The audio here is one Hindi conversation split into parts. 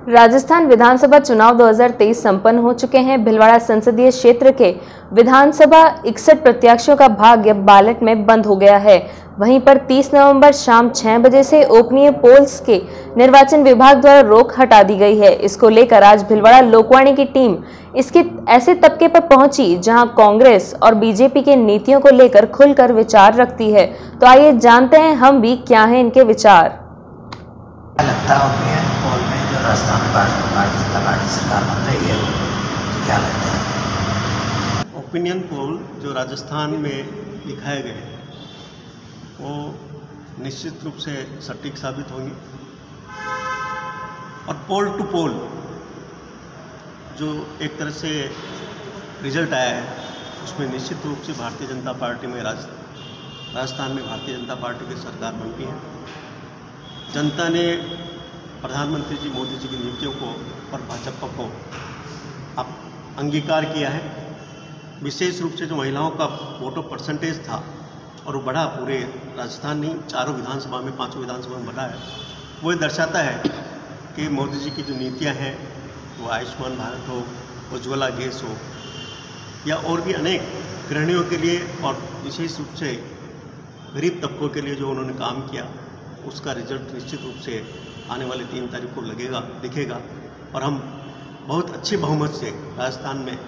राजस्थान विधानसभा चुनाव 2023 संपन्न हो चुके हैं। भीलवाड़ा संसदीय क्षेत्र के विधानसभा 61 प्रत्याशियों का भाग्य बैलेट में बंद हो गया है। वहीं पर 30 नवंबर शाम 6 बजे से ओपनिंग पोल्स के निर्वाचन विभाग द्वारा रोक हटा दी गई है। इसको लेकर आज भीलवाड़ा लोकवाणी की टीम इसके ऐसे तबके पर पहुंची जहां कांग्रेस और बीजेपी के नीतियों को लेकर खुलकर विचार रखती है। तो आइए जानते हैं हम भी क्या है इनके विचार। राजस्थान में भारतीय जनता पार्टी सरकार बन रही है, तो क्या लगता है? ओपिनियन पोल जो राजस्थान में दिखाए गए हैं वो निश्चित रूप से सटीक साबित होंगी और पोल टू पोल जो एक तरह से रिजल्ट आया है उसमें निश्चित रूप से भारतीय जनता पार्टी में राजस्थान में भारतीय जनता पार्टी की सरकार बनती है। जनता ने प्रधानमंत्री जी मोदी जी की नीतियों को और भाजपा को अब अंगीकार किया है। विशेष रूप से जो महिलाओं का वोटों परसेंटेज था और वो बढ़ा, पूरे राजस्थान नहीं चारों विधानसभा में, पांचों विधानसभा में बढ़ा है। वो ये दर्शाता है कि मोदी जी की जो नीतियां हैं वो आयुष्मान भारत हो, उज्ज्वला गैस हो या और भी अनेक गृहिणियों के लिए और विशेष रूप से गरीब तबकों के लिए जो उन्होंने काम किया उसका रिजल्ट निश्चित रूप से आने वाले 3 तारीख को दिखेगा और हम बहुत अच्छे बहुमत से राजस्थान में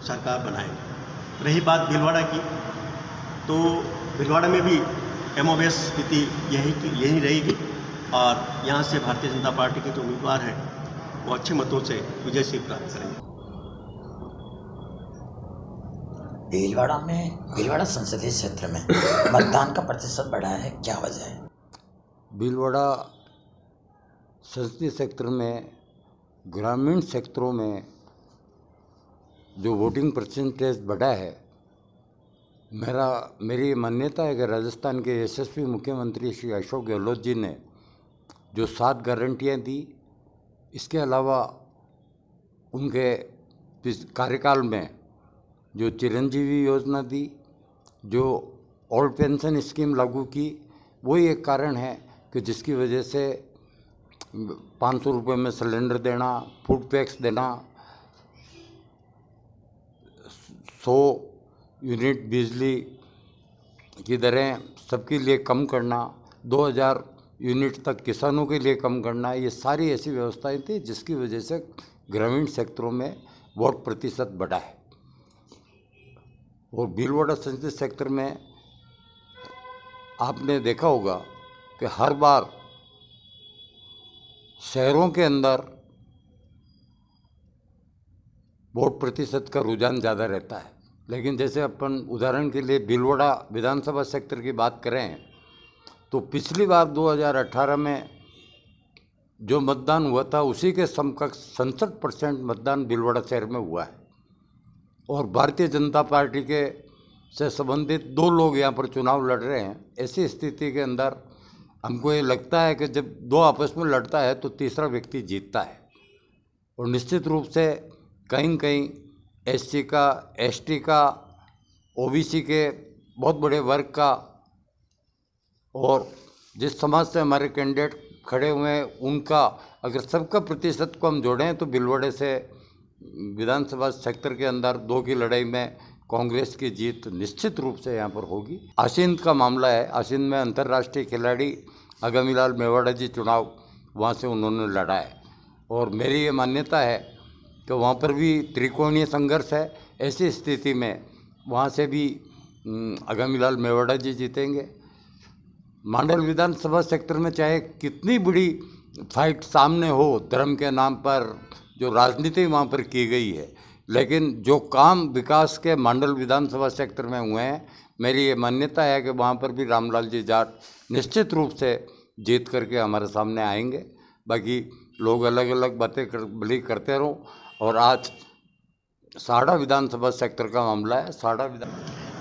सरकार बनाएंगे। रही बात भीलवाड़ा की, तो भीलवाड़ा में भी एमओएस स्थिति यही रहेगी और यहाँ से भारतीय जनता पार्टी के जो उम्मीदवार हैं वो अच्छे मतों से विजय से प्राप्त करेंगे। भीलवाड़ा संसदीय क्षेत्र में मतदान का प्रतिशत बढ़ा है, क्या वजह है? भीलवाड़ा संसदीय क्षेत्र में ग्रामीण क्षेत्रों में जो वोटिंग परसेंटेज बढ़ा है, मेरी मान्यता है कि राजस्थान के यशस्वी मुख्यमंत्री श्री अशोक गहलोत जी ने जो 7 गारंटियाँ दी, इसके अलावा उनके कार्यकाल में जो चिरंजीवी योजना दी, जो ओल्ड पेंशन स्कीम लागू की, वही एक कारण है कि जिसकी वजह से 500 रुपये में सिलेंडर देना, फूड टैक्स देना, 100 यूनिट बिजली की दरें सबके लिए कम करना, 2000 यूनिट तक किसानों के लिए कम करना, ये सारी ऐसी व्यवस्थाएं थी जिसकी वजह से ग्रामीण क्षेत्रों में वोट प्रतिशत बढ़ा है। और भीलवाड़ा संसदीय क्षेत्र में आपने देखा होगा कि हर बार शहरों के अंदर वोट प्रतिशत का रुझान ज़्यादा रहता है, लेकिन जैसे अपन उदाहरण के लिए भीलवाड़ा विधानसभा क्षेत्र की बात करें तो पिछली बार 2018 में जो मतदान हुआ था उसी के समकक्ष 67% मतदान भीलवाड़ा शहर में हुआ है। और भारतीय जनता पार्टी के से संबंधित 2 लोग यहाँ पर चुनाव लड़ रहे हैं। ऐसी स्थिति के अंदर हमको ये लगता है कि जब 2 आपस में लड़ता है तो तीसरा व्यक्ति जीतता है। और निश्चित रूप से कहीं कहीं एससी का, एसटी का, ओबीसी के बहुत बड़े वर्ग का और जिस समाज से हमारे कैंडिडेट खड़े हुए हैं उनका, अगर सबका प्रतिशत को हम जोड़ें तो भीलवाड़े से विधानसभा क्षेत्र के अंदर 2 की लड़ाई में कांग्रेस की जीत निश्चित रूप से यहाँ पर होगी। आसींद का मामला है, आसींद में अंतर्राष्ट्रीय खिलाड़ी आगामीलाल मेवाड़ा जी चुनाव वहाँ से उन्होंने लड़ा है और मेरी ये मान्यता है कि वहाँ पर भी त्रिकोणीय संघर्ष है। ऐसी स्थिति में वहाँ से भी आगामीलाल मेवाड़ा जी जीतेंगे। मांडल विधानसभा क्षेत्र में चाहे कितनी बड़ी फाइट सामने हो धर्म के नाम पर, जो राजनीति वहाँ पर की गई है, लेकिन जो काम विकास के मांडल विधानसभा क्षेत्र में हुए हैं, मेरी ये मान्यता है कि वहाँ पर भी रामलाल जी जाट निश्चित रूप से जीत करके हमारे सामने आएंगे। बाकी लोग अलग अलग बातें भली करते रहो। और आज साड़ा विधानसभा क्षेत्र का मामला है।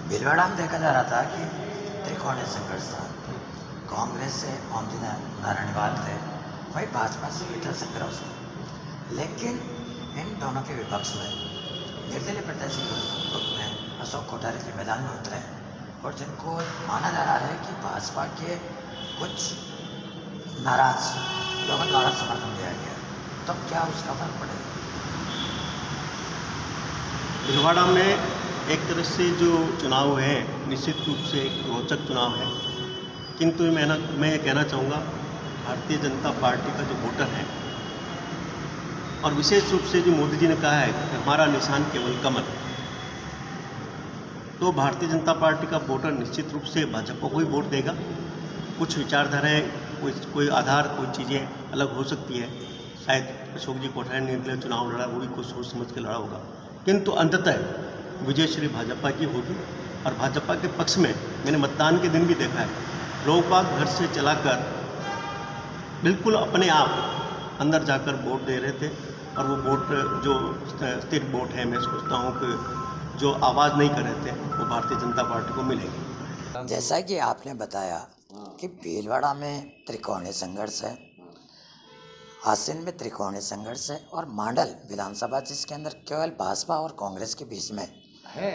भीलवाड़ा में देखा जा रहा था कि त्रिकोणीय संघर्ष था, कांग्रेस से मोदी नारायणवाल थे, वही भाजपा से ईटा संघर्ष था, लेकिन इन दोनों के विपक्ष में निर्दलीय प्रत्याशी के रूप में अशोक कोठारी के मैदान में उतरे और जिनको माना जा रहा है कि भाजपा के कुछ नाराज लोगों द्वारा समर्थन दिया गया। तो क्या उसका फर्क पड़ेगा? भीलवाड़ा में एक तरह से जो चुनाव है निश्चित रूप से एक रोचक चुनाव है, किंतु मैं ये कहना चाहूँगा भारतीय जनता पार्टी का जो वोटर है, और विशेष रूप से जो मोदी जी ने कहा है कि हमारा निशान केवल कमल, तो भारतीय जनता पार्टी का वोटर निश्चित रूप से भाजपा को ही वोट देगा। कुछ विचारधाराएँ, कोई आधार, कोई चीज़ें अलग हो सकती है, शायद अशोक जी कोठारी ने इनके लिए चुनाव लड़ा, वो भी कुछ सोच समझ के लड़ा होगा, किंतु अंततः विजय श्री भाजपा की होगी। और भाजपा के पक्ष में मैंने मतदान के दिन भी देखा है, लोग बाग घर से चलाकर बिल्कुल अपने आप अंदर जाकर वोट दे रहे थे, और वो वोट जो स्थिर वोट है, मैं सोचता हूँ कि जो आवाज़ नहीं कर रहे थे वो भारतीय जनता पार्टी को मिलेगी। जैसा कि आपने बताया कि भीलवाड़ा में त्रिकोणीय संघर्ष है, आसीन में त्रिकोणीय संघर्ष है, और मांडल विधानसभा जिसके अंदर केवल भाजपा और कांग्रेस के बीच में है।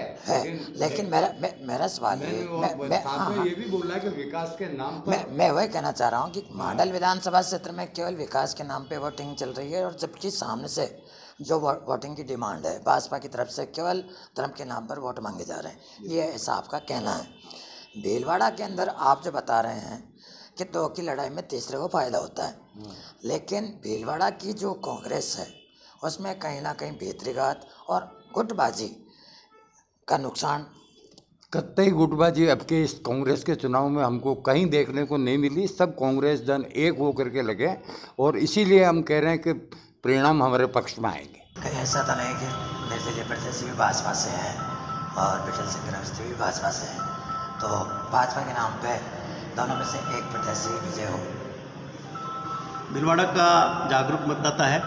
लेकिन मेरा सवाल ये भी बोला कि विकास के नाम पर मैं वही कहना चाह रहा हूँ कि मांडल विधानसभा क्षेत्र में केवल विकास के नाम पे वोटिंग चल रही है, और जबकि सामने से जो वोटिंग की डिमांड है भाजपा की तरफ से केवल धर्म के नाम पर वोट मांगे जा रहे हैं, ये ऐसा आपका कहना है। भीलवाड़ा के अंदर आप जो बता रहे हैं कि दो की लड़ाई में तीसरे को फायदा होता है, लेकिन भीलवाड़ा की जो कांग्रेस है उसमें कहीं ना कहीं भीतरीघात और गुटबाजी का नुकसान। कतई गुटबाजी अब के इस कांग्रेस के चुनाव में हमको कहीं देखने को नहीं मिली। सब कांग्रेस जन एक होकर के लगे, और इसीलिए हम कह रहे हैं कि परिणाम हमारे पक्ष में आएंगे। कहीं ऐसा तो नहीं कि निर्दलीय प्रत्याशी भी भाजपा से हैं और विठल सिंह अवस्थी भी भाजपा से हैं, तो भाजपा के नाम पे दोनों में से एक प्रत्याशी विजय हो? भीलवाड़ा का जागरूक मतदाता है,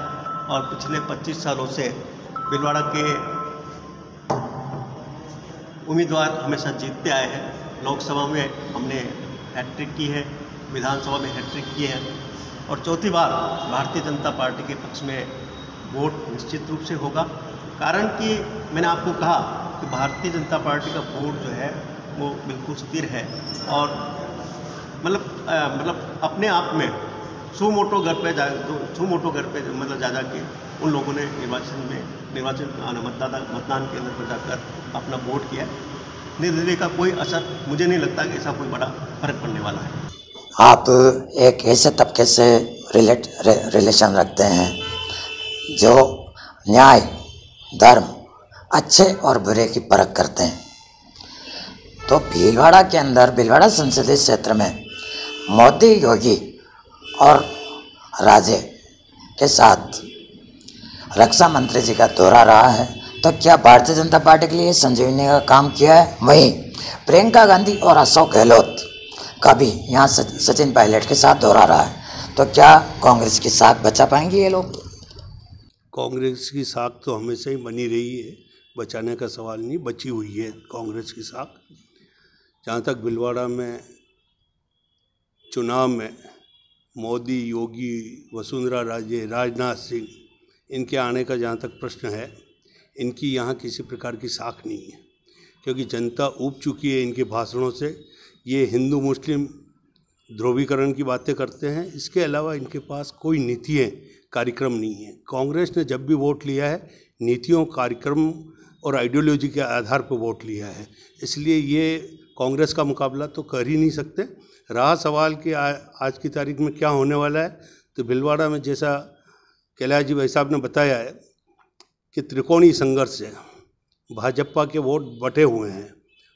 और पिछले 25 सालों से भीलवाड़ा के उम्मीदवार हमेशा जीतते आए हैं। लोकसभा में हमने हैट्रिक की है, विधानसभा में हैट्रिक की है, और चौथी बार भारतीय जनता पार्टी के पक्ष में वोट निश्चित रूप से होगा। कारण कि मैंने आपको कहा कि भारतीय जनता पार्टी का वोट जो है वो बिल्कुल स्थिर है, और मतलब अपने आप में सुमोटो घर पे जा के उन लोगों ने मतदान केंद्र पर जाकर अपना वोट किया। निर्दलीय का कोई असर मुझे नहीं लगता कि ऐसा कोई बड़ा फर्क पड़ने वाला है। आप एक ऐसे तबके से रिलेशन रखते हैं जो न्याय, धर्म, अच्छे और बुरे की परख करते हैं, तो भीलवाड़ा के अंदर, भीलवाड़ा संसदीय क्षेत्र में मोदी, योगी और राजे के साथ रक्षा मंत्री जी का दौरा रहा है, तो क्या भारतीय जनता पार्टी के लिए संजीवनी का काम किया है? वहीं प्रियंका गांधी और अशोक गहलोत का भी यहाँ सचिन पायलट के साथ दौरा रहा है, तो क्या कांग्रेस की साख बचा पाएंगे ये लोग? कांग्रेस की साख तो हमेशा ही बनी रही है, बचाने का सवाल नहीं, बची हुई है कांग्रेस की साख। जहाँ तक भीलवाड़ा में चुनाव में मोदी, योगी, वसुंधरा राजे, राजनाथ सिंह, इनके आने का जहाँ तक प्रश्न है, इनकी यहाँ किसी प्रकार की साख नहीं है, क्योंकि जनता ऊब चुकी है इनके भाषणों से। ये हिंदू मुस्लिम ध्रुवीकरण की बातें करते हैं, इसके अलावा इनके पास कोई नीतियाँ, कार्यक्रम नहीं है। कांग्रेस ने जब भी वोट लिया है नीतियों, कार्यक्रम और आइडियोलॉजी के आधार पर वोट लिया है, इसलिए ये कांग्रेस का मुकाबला तो कर ही नहीं सकते। रहा सवाल कि आज की तारीख में क्या होने वाला है, तो भीलवाड़ा में जैसा कैलाश जी भाई साहब ने बताया है कि त्रिकोणीय संघर्ष है, भाजपा के वोट बटे हुए हैं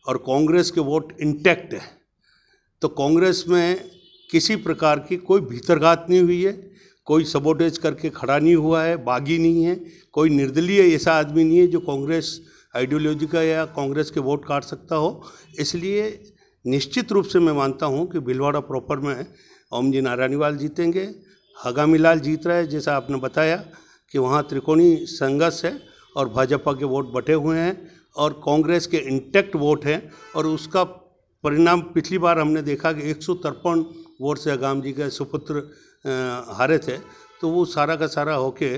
और कांग्रेस के वोट इंटैक्ट है। तो कांग्रेस में किसी प्रकार की कोई भीतरघात नहीं हुई है, कोई सबोटेज करके खड़ा नहीं हुआ है, बागी नहीं है, कोई निर्दलीय ऐसा आदमी नहीं है जो कांग्रेस आइडियोलॉजी का या कांग्रेस के वोट काट सकता हो। इसलिए निश्चित रूप से मैं मानता हूं कि भीलवाड़ा प्रॉपर में ओम जी नारायणवाल जीतेंगे, हगामी लाल जीत रहा है, जैसा आपने बताया कि वहाँ त्रिकोणीय संघर्ष है और भाजपा के वोट बटे हुए हैं और कांग्रेस के इंटैक्ट वोट हैं। और उसका परिणाम पिछली बार हमने देखा कि 153 वोट से हगाम जी के सुपुत्र हारे थे, तो वो सारा का सारा होके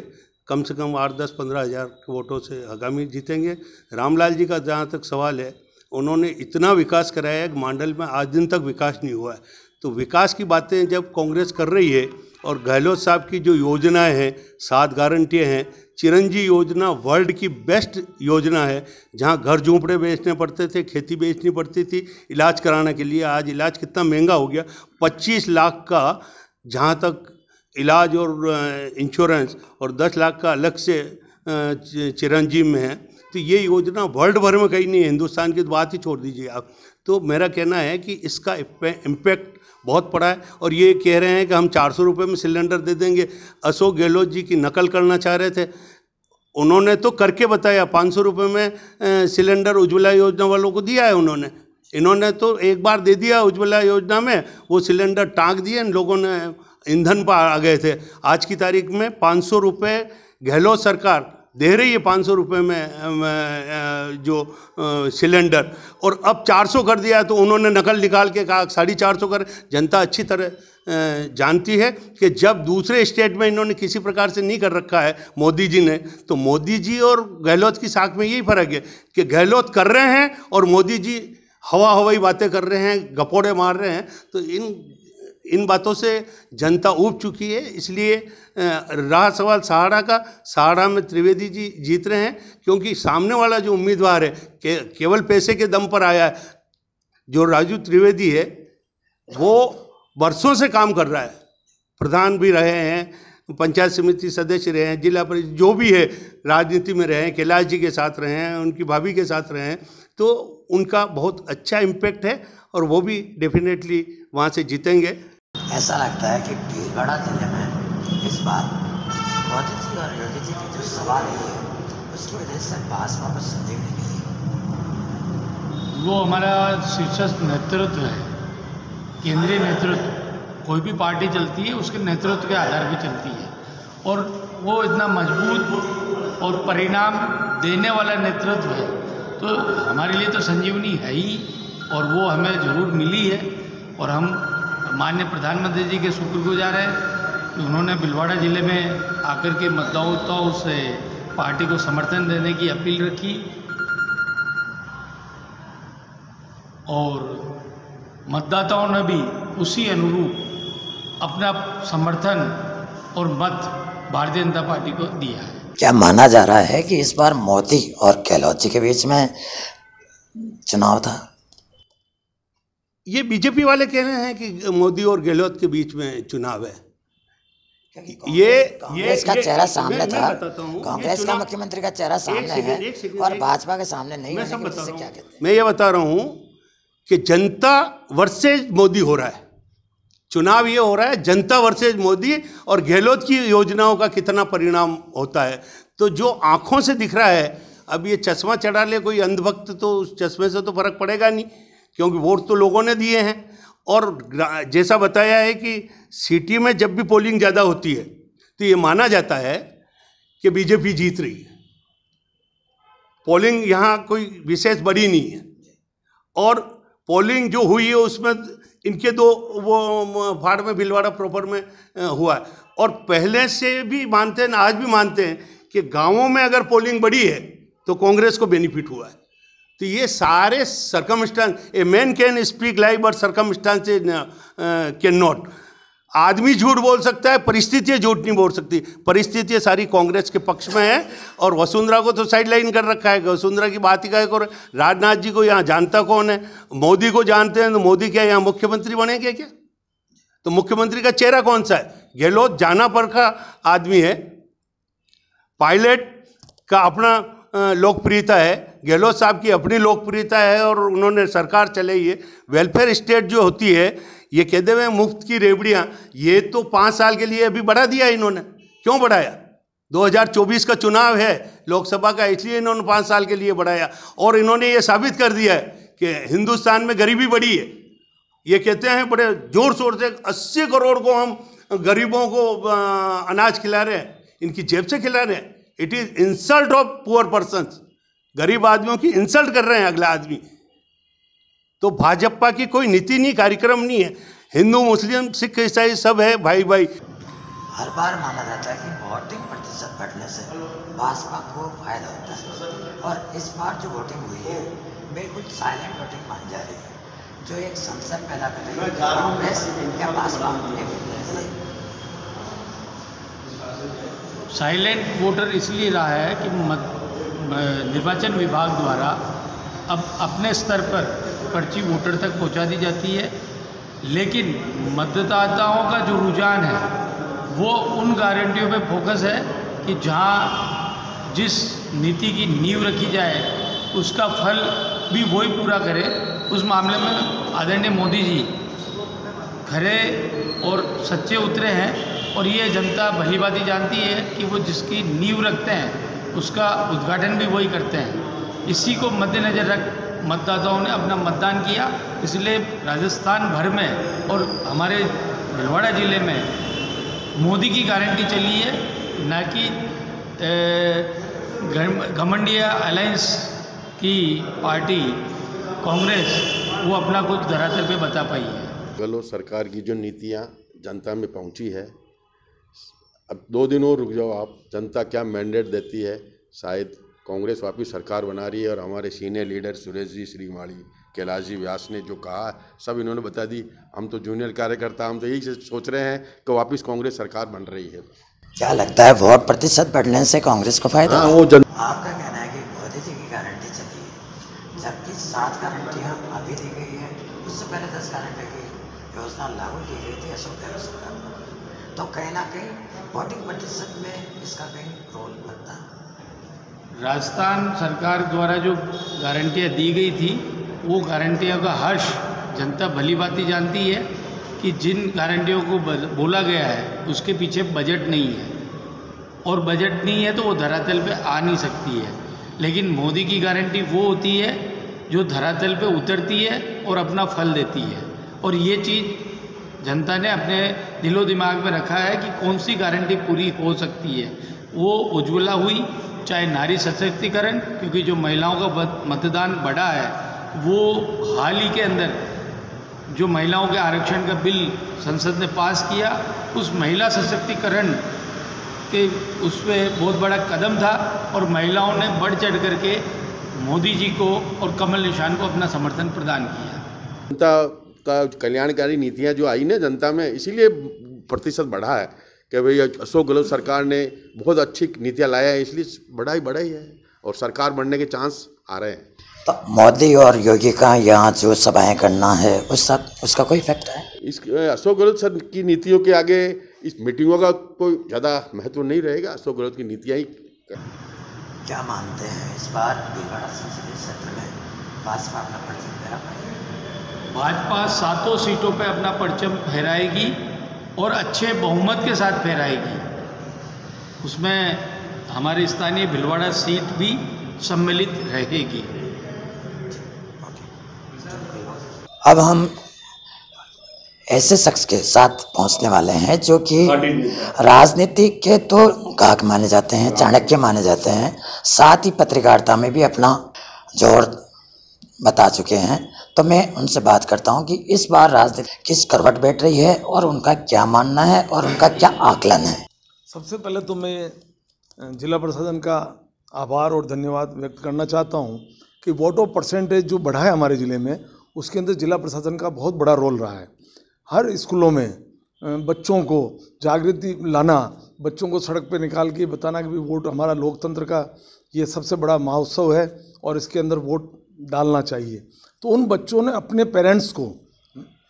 कम से कम 8-10-15 हज़ार के वोटों से हगामी जीतेंगे। रामलाल जी का जहाँ तक सवाल है, उन्होंने इतना विकास कराया है कि मांडल में आज दिन तक विकास नहीं हुआ है, तो विकास की बातें जब कांग्रेस कर रही है और गहलोत साहब की जो योजनाएं हैं, 7 गारंटियाँ हैं, चिरंजी योजना वर्ल्ड की बेस्ट योजना है, जहां घर झोंपड़े बेचने पड़ते थे, खेती बेचनी पड़ती थी इलाज कराने के लिए। आज इलाज कितना महंगा हो गया, 25 लाख का जहां तक इलाज और इंश्योरेंस और 10 लाख का अलग से चिरंजीव में है। तो ये योजना वर्ल्ड भर में कहीं नहीं है, हिंदुस्तान की बात ही छोड़ दीजिए आप। तो मेरा कहना है कि इसका इम्पैक्ट बहुत पड़ा है। और ये कह रहे हैं कि हम 400 रुपये में सिलेंडर दे देंगे। अशोक गहलोत जी की नकल करना चाह रहे थे, उन्होंने तो करके बताया। 500 रुपये में सिलेंडर उज्ज्वला योजना वालों को दिया है उन्होंने। इन्होंने तो एक बार दे दिया उज्ज्वला योजना में, वो सिलेंडर टाँग दिए, इन लोगों ने ईंधन पर आ गए थे। आज की तारीख में 500 रुपये गहलोत सरकार दे रही है, 500 रुपये में जो सिलेंडर, और अब 400 कर दिया। तो उन्होंने नकल निकाल के कहा 450 कर। जनता अच्छी तरह जानती है कि जब दूसरे स्टेट में इन्होंने किसी प्रकार से नहीं कर रखा है मोदी जी ने, तो मोदी जी और गहलोत की साख में यही फर्क है कि गहलोत कर रहे हैं और मोदी जी हवाई बातें कर रहे हैं, गपोड़े मार रहे हैं। तो इन बातों से जनता ऊब चुकी है। इसलिए रहा सवाल सहाड़ा का, सहाड़ा में त्रिवेदी जी जीत रहे हैं, क्योंकि सामने वाला जो उम्मीदवार है केवल पैसे के दम पर आया है। जो राजू त्रिवेदी है वो वर्षों से काम कर रहा है, प्रधान भी रहे हैं, पंचायत समिति सदस्य रहे हैं, जिला परिषद जो भी है, राजनीति में रहे हैं, कैलाश जी के साथ रहे हैं, उनकी भाभी के साथ रहे हैं। तो उनका बहुत अच्छा इम्पैक्ट है और वो भी डेफिनेटली वहाँ से जीतेंगे। ऐसा लगता है कि भीलवाड़ा जिले में इस बार मोदी जी और योगी जी की जो सभा रही है उसकी वजह से भाजपा को संजीवनी मिली है। वो हमारा शीर्षस्थ नेतृत्व है, केंद्रीय नेतृत्व। कोई भी पार्टी चलती है उसके नेतृत्व के आधार पर चलती है, और वो इतना मजबूत और परिणाम देने वाला नेतृत्व है, तो हमारे लिए तो संजीवनी है ही, और वो हमें ज़रूर मिली है। और हम माननीय प्रधानमंत्री जी के शुक्रगुजार हैं कि उन्होंने भीलवाड़ा ज़िले में आकर के मतदाताओं से पार्टी को समर्थन देने की अपील रखी, और मतदाताओं ने भी उसी अनुरूप अपना समर्थन और मत भारतीय जनता पार्टी को दिया है। क्या माना जा रहा है कि इस बार मोदी और गहलोत जी के बीच में चुनाव था? ये बीजेपी वाले कह रहे हैं कि मोदी और गहलोत के बीच में चुनाव है। कांग्रेस का चेहरा सामने था, कांग्रेस का मुख्यमंत्री का चेहरा सामने है और भाजपा के सामने नहीं है। क्या कहते हैं? मैं ये बता रहा हूँ कि जनता वर्सेज मोदी हो रहा है। चुनाव ये हो रहा है जनता वर्सेज मोदी, और गहलोत की योजनाओं का कितना परिणाम होता है। तो जो आंखों से दिख रहा है, अब ये चश्मा चढ़ा ले कोई अंधभक्त तो उस चश्मे से तो फर्क पड़ेगा नहीं, क्योंकि वोट तो लोगों ने दिए हैं। और जैसा बताया है कि सिटी में जब भी पोलिंग ज़्यादा होती है तो ये माना जाता है कि बीजेपी जीत रही है। पोलिंग यहाँ कोई विशेष बड़ी नहीं है, और पोलिंग जो हुई है उसमें इनके दो वो फाड़ में भीलवाड़ा प्रॉपर में हुआ है। और पहले से भी मानते हैं, आज भी मानते हैं कि गांवों में अगर पोलिंग बढ़ी है तो कांग्रेस को बेनिफिट हुआ है। तो ये सारे circumstance, a man can speak like but circumstances can not. आदमी झूठ बोल सकता है, परिस्थितियाँ झूठ नहीं बोल सकती। परिस्थितियाँ सारी कांग्रेस के पक्ष में है, और वसुंधरा को तो साइड लाइन कर रखा है। वसुंधरा की बात ही क्या करो। राजनाथ जी को यहाँ जानता कौन है? मोदी को जानते हैं, तो मोदी क्या यहाँ मुख्यमंत्री बनेंगे क्या? तो मुख्यमंत्री का चेहरा कौन सा है? गहलोत जाना परखा आदमी है, पायलट का अपना लोकप्रियता है, गहलोत साहब की अपनी लोकप्रियता है, और उन्होंने सरकार चलाई है। वेलफेयर स्टेट जो होती है, ये कहते हुए मुफ्त की रेवड़ियाँ, ये तो 5 साल के लिए अभी बढ़ा दिया इन्होंने। क्यों बढ़ाया? 2024 का चुनाव है लोकसभा का, इसलिए इन्होंने 5 साल के लिए बढ़ाया। और इन्होंने ये साबित कर दिया है कि हिंदुस्तान में गरीबी बढ़ी है। ये कहते हैं बड़े जोर शोर से 80 करोड़ को हम गरीबों को अनाज खिला रहे हैं, इनकी जेब से खिला रहे हैं। It is insult of poor persons. गरीब आदमियों की इंसल्ट कर रहे हैं अगला आदमी। तो भाजपा की कोई नीति नहीं, कार्यक्रम नहीं है। हिंदू मुस्लिम सिख ईसाई सब है भाई भाई। हर बार माना जाता है कि वोटिंग प्रतिशत बढ़ने से भाजपा को फायदा होता है, और इस बार जो वोटिंग हुई है बिल्कुल साइलेंट वोटिंग मानी जा रही है। जो एक संसद पैदा करेगी कांग्रेस या भाजपा। साइलेंट वोटर इसलिए रहा है कि निर्वाचन विभाग द्वारा अब अपने स्तर पर पर्ची वोटर तक पहुंचा दी जाती है, लेकिन मतदाताओं का जो रुझान है वो उन गारंटियों पे फोकस है कि जहां जिस नीति की नींव रखी जाए उसका फल भी वही पूरा करे। उस मामले में आदरणीय मोदी जी खरे और सच्चे उतरे हैं और ये जनता भलीभांति जानती है कि वो जिसकी नींव रखते हैं उसका उद्घाटन भी वही करते हैं। इसी को मद्देनज़र रख मतदाताओं ने अपना मतदान किया, इसलिए राजस्थान भर में और हमारे भीलवाड़ा ज़िले में मोदी की गारंटी चली है, न कि घमंडिया अलायंस की पार्टी कांग्रेस वो अपना कुछ धरातल पे बता पाई है। गहलोत सरकार की जो नीतियाँ जनता में पहुंची है, अब 2 दिन और रुक जाओ आप, जनता क्या मैंडेट देती है। शायद कांग्रेस वापस सरकार बना रही है और हमारे सीनियर लीडर सुरेश जी श्रीमाली, कैलाश जी व्यास ने जो कहा सब इन्होंने बता दी। हम तो जूनियर कार्यकर्ता, हम तो यही सोच रहे हैं कि वापस कांग्रेस सरकार बन रही है। क्या लगता है वोट प्रतिशत बढ़ने से कांग्रेस को फायदा? हाँ, वो आपका कहना है कि मोदी जी की गारंटी चली है, जबकि 7 गारंटियाँ अभी दी गई है, उससे पहले 10 गारंटी की योजना लागू की गई थी अशोक गहलोत सरकार में। तो कहीं ना कहीं वोटिंग प्रतिशत में इसका कहीं रोल बनता है। राजस्थान सरकार द्वारा जो गारंटियाँ दी गई थी वो गारंटियों का हर्ष जनता भलीभांति जानती है कि जिन गारंटियों को बोला गया है उसके पीछे बजट नहीं है, और बजट नहीं है तो वो धरातल पे आ नहीं सकती है। लेकिन मोदी की गारंटी वो होती है जो धरातल पे उतरती है और अपना फल देती है, और ये चीज़ जनता ने अपने दिलो दिमाग में रखा है कि कौन सी गारंटी पूरी हो सकती है। वो उज्ज्वला हुई, चाहे नारी सशक्तिकरण, क्योंकि जो महिलाओं का मतदान बढ़ा है वो हाल ही के अंदर जो महिलाओं के आरक्षण का बिल संसद ने पास किया, उस महिला सशक्तिकरण के उस पर बहुत बड़ा कदम था और महिलाओं ने बढ़ चढ़ करके मोदी जी को और कमल निशान को अपना समर्थन प्रदान किया। जनता का कल्याणकारी नीतियाँ जो आई ना जनता में, इसीलिए प्रतिशत बढ़ा है कि भाई अशोक गहलोत सरकार ने बहुत अच्छी नीतियाँ लाया है, इसलिए बढ़ा ही है और सरकार बनने के चांस आ रहे हैं। तो मोदी और योगी का यहाँ जो सभाएं करना है उसका कोई इफेक्ट है? इस अशोक गहलोत सर की नीतियों के आगे इस मीटिंगों का कोई ज़्यादा महत्व नहीं रहेगा। अशोक गहलोत की नीतियाँ ही। क्या मानते हैं इस बार भीलवाड़ा संसदीय क्षेत्र में भाजपा अपना परचम फहरा पाएगी? भाजपा 7 सीटों पे अपना परचम फहराएगी और अच्छे बहुमत के साथ फहराएगी। उसमें हमारी स्थानीय भीलवाड़ा सीट भी सम्मिलित रहेगी। अब हम ऐसे शख्स के साथ पहुंचने वाले हैं जो कि राजनीति के तो गाहक माने जाते हैं, चाणक्य माने जाते हैं, साथ ही पत्रकारिता में भी अपना जोर बता चुके हैं। तो मैं उनसे बात करता हूं कि इस बार राजनीति किस करवट बैठ रही है और उनका क्या मानना है और उनका क्या आकलन है। सबसे पहले तो मैं जिला प्रशासन का आभार और धन्यवाद व्यक्त करना चाहता हूं कि वोटों परसेंटेज जो बढ़ा है हमारे ज़िले में, उसके अंदर जिला प्रशासन का बहुत बड़ा रोल रहा है। हर स्कूलों में बच्चों को जागृति लाना, बच्चों को सड़क पे निकाल के बताना कि वोट हमारा लोकतंत्र का ये सबसे बड़ा महोत्सव है और इसके अंदर वोट डालना चाहिए। तो उन बच्चों ने अपने पेरेंट्स को,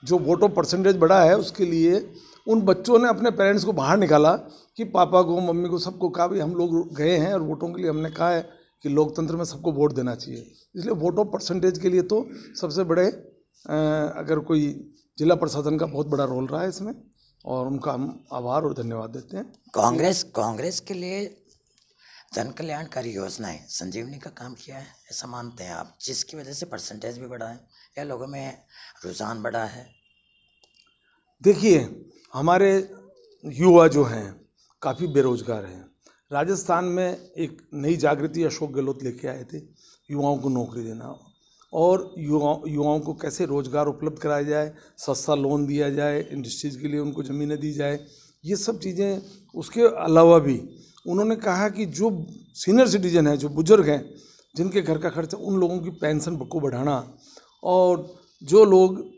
जो वोटों परसेंटेज बढ़ा है उसके लिए उन बच्चों ने अपने पेरेंट्स को बाहर निकाला कि पापा को, मम्मी को, सबको कहा भी हम लोग गए हैं और वोटों के लिए हमने कहा है कि लोकतंत्र में सबको वोट देना चाहिए। इसलिए वोटों परसेंटेज के लिए तो सबसे बड़े अगर कोई जिला प्रशासन का बहुत बड़ा रोल रहा है इसमें, और उनका हम आभार और धन्यवाद देते हैं। कांग्रेस के लिए जन कल्याणकारी योजनाएं संजीवनी का काम किया है, ऐसा मानते हैं आप, जिसकी वजह से परसेंटेज भी बढ़ा है या लोगों में रुझान बढ़ा है? देखिए, हमारे युवा जो हैं काफ़ी बेरोजगार हैं। राजस्थान में एक नई जागृति अशोक गहलोत लेके आए थे, युवाओं को नौकरी देना और युवाओं को कैसे रोजगार उपलब्ध कराया जाए, सस्ता लोन दिया जाए, इंडस्ट्रीज़ के लिए उनको ज़मीनें दी जाए, ये सब चीज़ें। उसके अलावा भी उन्होंने कहा कि जो सीनियर सिटीजन है, जो बुजुर्ग हैं, जिनके घर का खर्चा, उन लोगों की पेंशन को बढ़ाना और जो लोग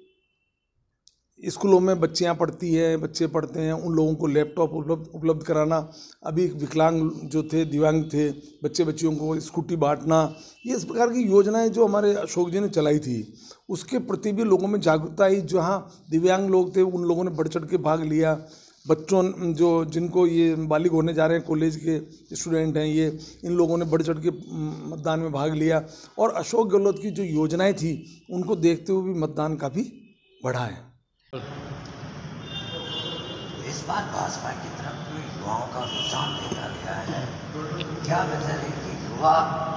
स्कूलों में बच्चियां पढ़ती हैं, बच्चे पढ़ते हैं, उन लोगों को लैपटॉप उपलब्ध कराना, अभी विकलांग जो थे, दिव्यांग थे, बच्चियों को स्कूटी बांटना, ये इस प्रकार की योजनाएं जो हमारे अशोक जी ने चलाई थी, उसके प्रति भी लोगों में जागरूकता आई। जहाँ दिव्यांग लोग थे उन लोगों ने बढ़ चढ़ के भाग लिया। बच्चों जो जिनको ये बालिग होने जा रहे हैं, कॉलेज के स्टूडेंट हैं, ये इन लोगों ने बढ़ चढ़ के मतदान में भाग लिया। और अशोक गहलोत की जो योजनाएं थी उनको देखते हुए भी मतदान काफ़ी बढ़ा है। इस बार भाजपा की तरफ युवाओं का रुझान देखा गया है, क्या वजह है कि युवा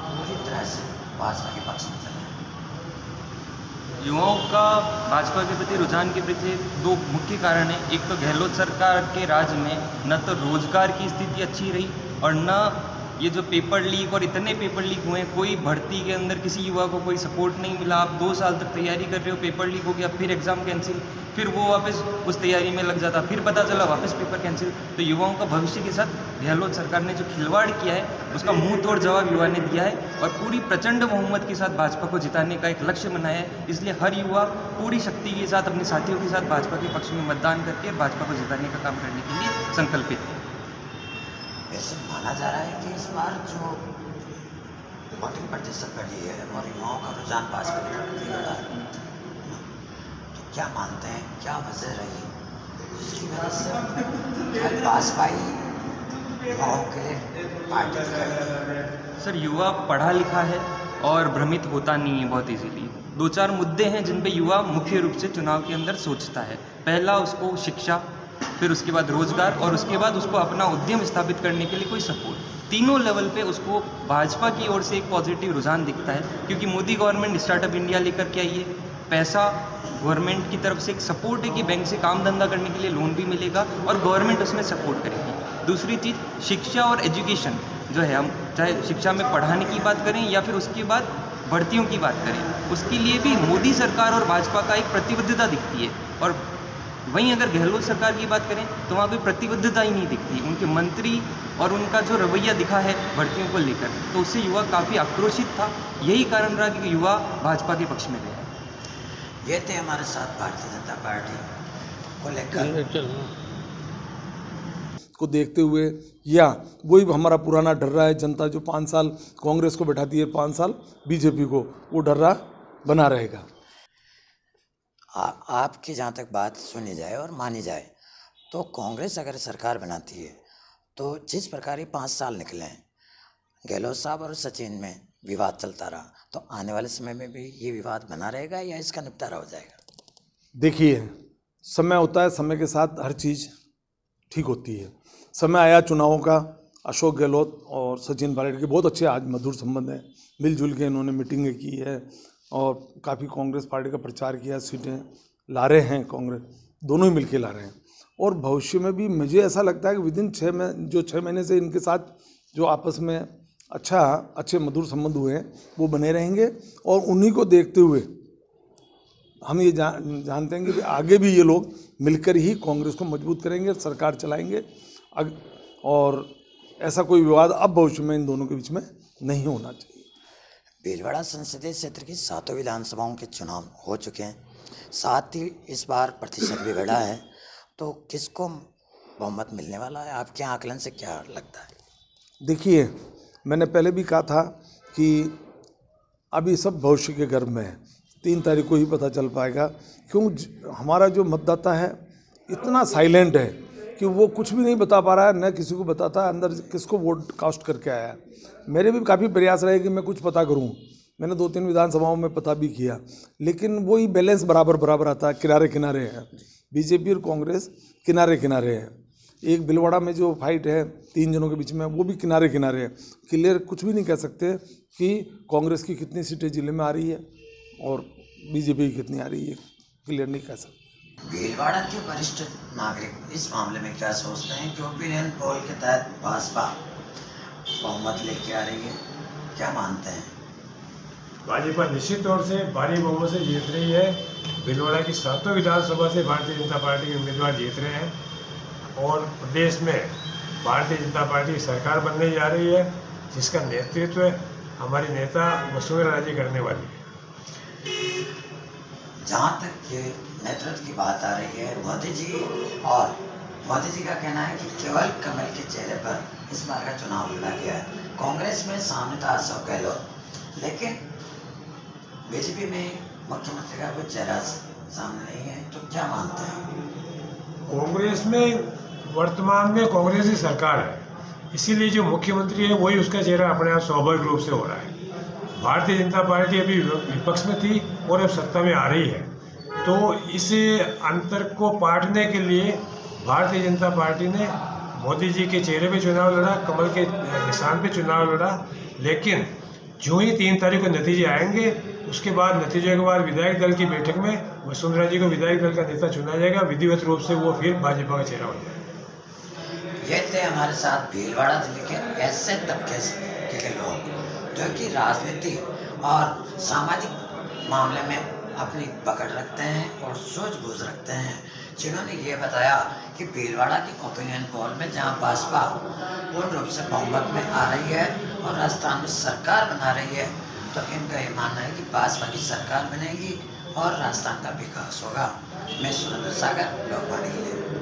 पूरी तरह से भाजपा के पक्ष में चले? युवाओं का भाजपा के प्रति रुझान के प्रति दो मुख्य कारण हैं। एक तो गहलोत सरकार के राज में न तो रोजगार की स्थिति अच्छी रही और न ये जो पेपर लीक और इतने पेपर लीक हुए, कोई भर्ती के अंदर किसी युवा को कोई सपोर्ट नहीं मिला। आप 2 साल तक तैयारी कर रहे हो, पेपर लीक हो गया, फिर एग्ज़ाम कैंसिल, फिर वो वापस उस तैयारी में लग जाता, फिर पता चला वापस पेपर कैंसिल। तो युवाओं का भविष्य के साथ गहलोत सरकार ने जो खिलवाड़ किया है उसका मुंह तोड़ जवाब युवा ने दिया है और पूरी प्रचंड बहुमत के साथ भाजपा को जिताने का एक लक्ष्य बनाया है। इसलिए हर युवा पूरी शक्ति के साथ अपने साथियों के साथ भाजपा के पक्ष में मतदान करके भाजपा को जिताने का काम करने के लिए संकल्पित है। ऐसे माना जा रहा है कि इस बार जो वोटिंग प्रतिशत बढ़ी है और युवाओं का रुझान भाजपा की तरफ भी बढ़ा है, तो क्या मानते हैं क्या वजह रही जिसकी वजह से भाजपा ही युवाओं के लिए पार्टी की? सर, युवा पढ़ा लिखा है और भ्रमित होता नहीं है बहुत इजीली। 2-4 मुद्दे हैं जिन पे युवा मुख्य रूप से चुनाव के अंदर सोचता है। पहला, उसको शिक्षा, फिर उसके बाद रोजगार और उसके बाद उसको अपना उद्यम स्थापित करने के लिए कोई सपोर्ट। तीनों लेवल पे उसको भाजपा की ओर से एक पॉजिटिव रुझान दिखता है, क्योंकि मोदी गवर्नमेंट स्टार्टअप इंडिया लेकर के आई है। पैसा गवर्नमेंट की तरफ से एक सपोर्ट है कि बैंक से काम धंधा करने के लिए लोन भी मिलेगा और गवर्नमेंट उसमें सपोर्ट करेगी। दूसरी चीज़, शिक्षा और एजुकेशन जो है, हम चाहे शिक्षा में पढ़ाने की बात करें या फिर उसके बाद भर्तियों की बात करें, उसके लिए भी मोदी सरकार और भाजपा का एक प्रतिबद्धता दिखती है। और वहीं अगर गहलोत सरकार की बात करें तो वहाँ कोई प्रतिबद्धता ही नहीं दिखती। उनके मंत्री और उनका जो रवैया दिखा है भर्तियों को लेकर, तो उससे युवा काफ़ी आक्रोशित था। यही कारण रहा कि युवा भाजपा के पक्ष में गया। ये थे हमारे साथ भारतीय जनता पार्टी को लेकर को देखते हुए, या वही हमारा पुराना डर्रा है, जनता जो 5 साल कांग्रेस को बैठाती है, 5 साल बीजेपी को, वो डर्रा बना रहेगा। आपकी जहाँ तक बात सुनी जाए और मानी जाए तो कांग्रेस अगर सरकार बनाती है तो जिस प्रकार 5 साल निकले हैं, गहलोत साहब और सचिन में विवाद चलता रहा, तो आने वाले समय में भी ये विवाद बना रहेगा या इसका निपटारा हो जाएगा? देखिए, समय होता है, समय के साथ हर चीज़ ठीक होती है। समय आया चुनावों का, अशोक गहलोत और सचिन पायलट के बहुत अच्छे आज मधुर संबंध हैं, मिलजुल के इन्होंने मीटिंगें की है और काफ़ी कांग्रेस पार्टी का प्रचार किया, सीटें ला रहे हैं, कांग्रेस दोनों ही मिलके ला रहे हैं। और भविष्य में भी मुझे ऐसा लगता है कि विदिन 6 महीने से इनके साथ जो आपस में अच्छे मधुर संबंध हुए हैं वो बने रहेंगे। और उन्हीं को देखते हुए हम ये जानते हैं कि आगे भी ये लोग मिलकर ही कांग्रेस को मजबूत करेंगे, सरकार चलाएंगे। और ऐसा कोई विवाद अब भविष्य में इन दोनों के बीच में नहीं होना चाहिए। भीलवाड़ा संसदीय क्षेत्र की 7 विधानसभाओं के चुनाव हो चुके हैं, साथ ही इस बार प्रतिशत भी बढ़ा है, तो किसको बहुमत मिलने वाला है? आपके आकलन से क्या लगता है? देखिए, मैंने पहले भी कहा था कि अभी सब भविष्य के गर्भ में है, 3 तारीख को ही पता चल पाएगा। क्यों हमारा जो मतदाता है इतना साइलेंट है कि वो कुछ भी नहीं बता पा रहा है, न किसी को बताता है अंदर किसको वोट कास्ट करके आया है। मेरे भी काफ़ी प्रयास रहे कि मैं कुछ पता करूं, मैंने 2-3 विधानसभाओं में पता भी किया, लेकिन वही बैलेंस बराबर आता है, किनारे किनारे है। बीजेपी और कांग्रेस किनारे किनारे है। एक भीलवाड़ा में जो फाइट है 3 जनों के बीच में, वो भी किनारे किनारे है। क्लियर कुछ भी नहीं कह सकते कि कांग्रेस की कितनी सीटें जिले में आ रही है और बीजेपी की कितनी आ रही है, क्लियर नहीं कह सकते। भीलवाड़ा के वरिष्ठ नागरिक इस मामले में क्या सोचते हैं कि ओपिनियन पोल के तहत भाजपा बहुमत लेके आ रही है, क्या मानते हैं? भाजपा निश्चित तौर से भारी बहुमत से जीत रही है। भीलवाड़ा की 7 विधानसभा से भारतीय जनता पार्टी के उम्मीदवार जीत रहे हैं और प्रदेश में भारतीय जनता पार्टी की सरकार बनने जा रही है, जिसका नेतृत्व हमारी नेता वसुंधरा राजे करने वाली है। जहाँ तक ये नेतृत्व की बात आ रही है, मोदी जी का कहना है कि केवल कमल के चेहरे पर इस बार का चुनाव लड़ा गया है। कांग्रेस में सामने था अशोक गहलोत, लेकिन बीजेपी में मुख्यमंत्री का कोई चेहरा सामने नहीं है। तो क्या मानते हैं? कांग्रेस में वर्तमान में कांग्रेस की सरकार है, इसीलिए जो मुख्यमंत्री है वही उसका चेहरा अपने आप स्वाभाविक रूप से हो रहा है। भारतीय जनता पार्टी अभी विपक्ष में थी और अब सत्ता में आ रही है, तो इस अंतर को पाटने के लिए भारतीय जनता पार्टी ने मोदी जी के चेहरे पे चुनाव लड़ा, कमल के निशान पे चुनाव लड़ा। लेकिन जो ही 3 तारीख को नतीजे आएंगे, उसके बाद नतीजे के बाद विधायक दल की बैठक में वसुंधरा जी को विधायक दल का नेता चुना जाएगा। विधिवत रूप से वो फिर भाजपा का चेहरा हो जाएगा। ये थे हमारे साथ भीलवाड़ा जिले के ऐसे तबके के लोग जो कि राजनीति और सामाजिक मामले में अपनी पकड़ रखते हैं और सूझबूझ रखते हैं, जिन्होंने ये बताया कि भीलवाड़ा की ओपिनियन पोल में जहां भाजपा पूर्ण रूप से बहुमत में आ रही है और राजस्थान में सरकार बना रही है, तो इनका ये मानना है कि भाजपा की सरकार बनेगी और राजस्थान का विकास होगा। मैं सुरेंद्र सागर, लोकवाणी के लिए।